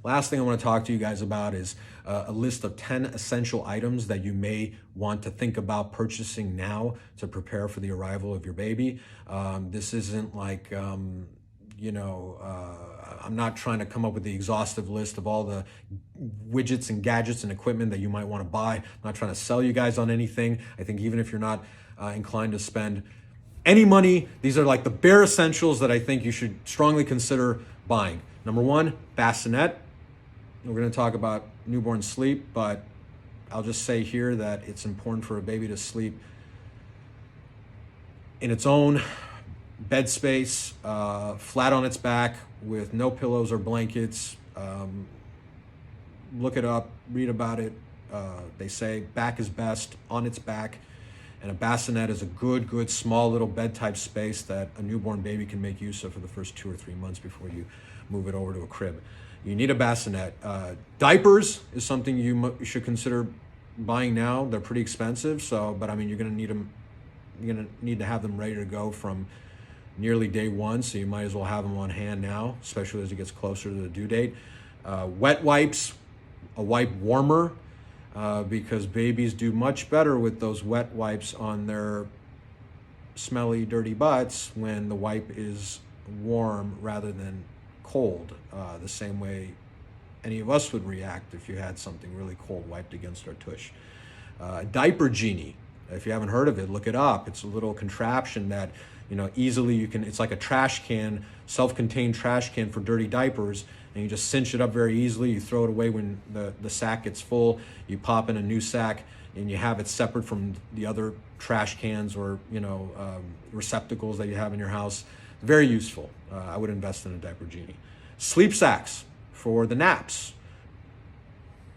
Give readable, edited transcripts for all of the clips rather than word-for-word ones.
Last thing I want to talk to you guys about is a list of 10 essential items that you may want to think about purchasing now to prepare for the arrival of your baby. This isn't like, I'm not trying to come up with the exhaustive list of all the widgets and gadgets and equipment that you might want to buy. I'm not trying to sell you guys on anything. I think even if you're not inclined to spend any money, these are like the bare essentials that I think you should strongly consider buying. Number one, bassinet. We're going to talk about newborn sleep, but I'll just say here that it's important for a baby to sleep in its own bed space, flat on its back with no pillows or blankets. Look it up, read about it. They say back is best, on its back. And a bassinet is a good, small little bed type space that a newborn baby can make use of for the first 2 or 3 months before you move it over to a crib. You need a bassinet. Diapers is something you should consider buying now. They're pretty expensive, but I mean, you're gonna need them. You're gonna need to have them ready to go from nearly day one, so you might as well have them on hand now, especially as it gets closer to the due date. Wet wipes, a wipe warmer, because babies do much better with those wet wipes on their smelly, dirty butts when the wipe is warm rather than cold, the same way any of us would react if you had something really cold wiped against our tush. Diaper Genie, if you haven't heard of it, look it up. It's a little contraption that, easily it's like a trash can, self-contained trash can for dirty diapers, and you just cinch it up very easily. You throw it away when the sack gets full. You pop in a new sack, and you have it separate from the other trash cans or receptacles that you have in your house. Very useful. I would invest in a Diaper Genie. Sleep sacks for the naps.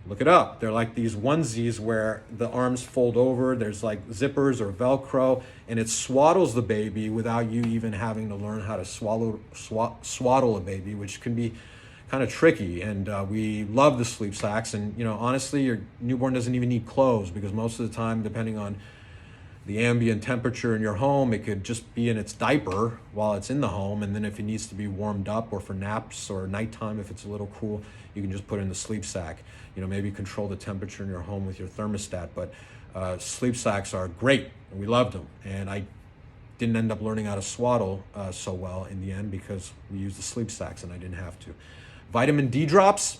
Look it up. They're like these onesies where the arms fold over. There's like zippers or Velcro, and it swaddles the baby without you even having to learn how to swaddle a baby, which can be kind of tricky. And we love the sleep sacks. And honestly, your newborn doesn't even need clothes, because most of the time, depending on the ambient temperature in your home, it could just be in its diaper while it's in the home. And then if it needs to be warmed up, or for naps or nighttime, if it's a little cool, you can just put it in the sleep sack. Maybe control the temperature in your home with your thermostat. But sleep sacks are great, and we loved them. And I didn't end up learning how to swaddle so well in the end, because we used the sleep sacks and I didn't have to. Vitamin D drops,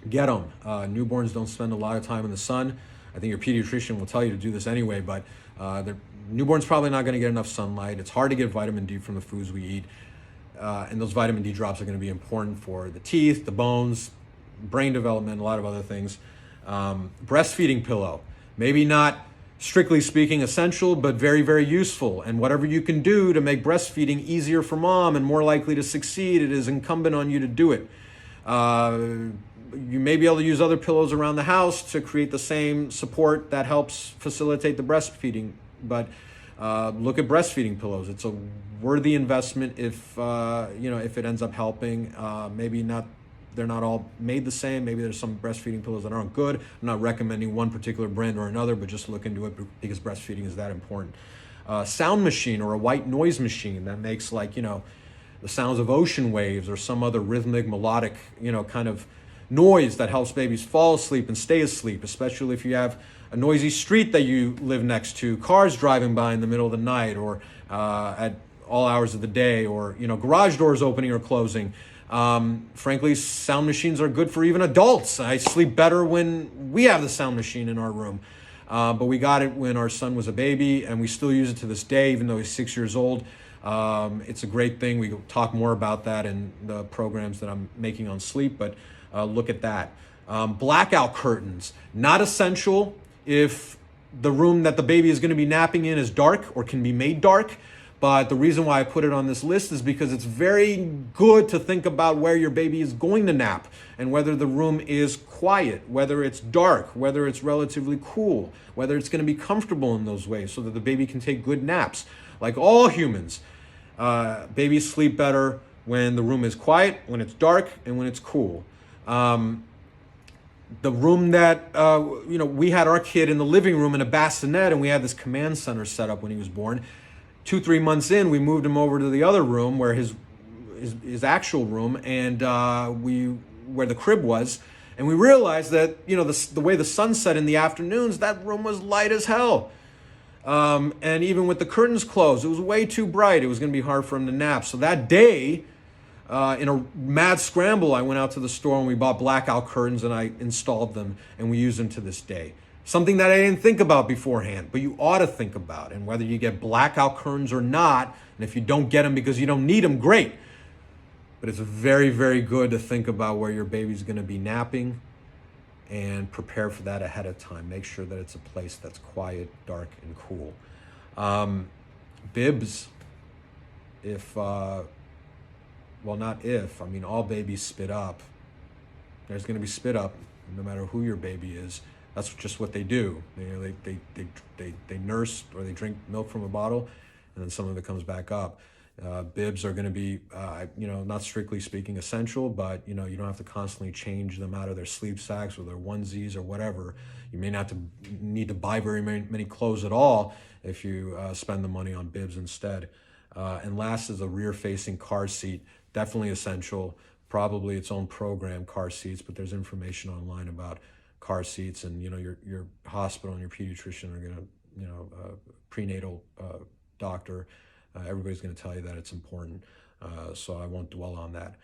get them. Newborns don't spend a lot of time in the sun. I think your pediatrician will tell you to do this anyway, but the newborn's probably not going to get enough sunlight. It's hard to get vitamin D from the foods we eat. And those vitamin D drops are going to be important for the teeth, the bones, brain development, a lot of other things. Breastfeeding pillow, maybe not strictly speaking essential, but very, very useful. And whatever you can do to make breastfeeding easier for mom and more likely to succeed, it is incumbent on you to do it. You may be able to use other pillows around the house to create the same support that helps facilitate the breastfeeding. But look at breastfeeding pillows. It's a worthy investment if it ends up helping. Maybe not. They're not all made the same. Maybe there's some breastfeeding pillows that aren't good. I'm not recommending one particular brand or another, but just look into it, because breastfeeding is that important. Sound machine or a white noise machine that makes the sounds of ocean waves or some other rhythmic, melodic, kind of noise that helps babies fall asleep and stay asleep, especially if you have a noisy street that you live next to, cars driving by in the middle of the night, or at all hours of the day, or garage doors opening or closing. Frankly, sound machines are good for even adults. I sleep better when we have the sound machine in our room. But we got it when our son was a baby, and we still use it to this day, even though he's 6 years old. It's a great thing. We talk more about that in the programs that I'm making on sleep, but look at that. Blackout curtains, not essential if the room that the baby is going to be napping in is dark or can be made dark. But the reason why I put it on this list is because it's very good to think about where your baby is going to nap, and whether the room is quiet, whether it's dark, whether it's relatively cool, whether it's going to be comfortable in those ways so that the baby can take good naps. Like all humans, babies sleep better when the room is quiet, when it's dark, and when it's cool. The room that, we had our kid in the living room in a bassinet, and we had this command center set up when he was born. 2-3 months in, we moved him over to the other room, where his actual room, and we where the crib was, and we realized that, you know, the way the sun set in the afternoons, that room was light as hell. And even with the curtains closed, it was way too bright. It was going to be hard for him to nap. So that day, in a mad scramble, I went out to the store and we bought blackout curtains and I installed them, and we use them to this day. Something that I didn't think about beforehand, but you ought to think about. And whether you get blackout curtains or not, and if you don't get them because you don't need them, great. But it's very, very good to think about where your baby's going to be napping and prepare for that ahead of time. Make sure that it's a place that's quiet, dark, and cool. Bibs, all babies spit up. There's going to be spit up no matter who your baby is. That's just what they do. They nurse or they drink milk from a bottle, and then some of it comes back up. Bibs are going to be, not strictly speaking essential, but, you don't have to constantly change them out of their sleep sacks or their onesies or whatever. You may not need to buy very many clothes at all if you spend the money on bibs instead. And last is a rear-facing car seat. Definitely essential. Probably its own program, car seats, but there's information online about car seats, and your hospital and your pediatrician are going to, prenatal doctor, everybody's going to tell you that it's important. So I won't dwell on that.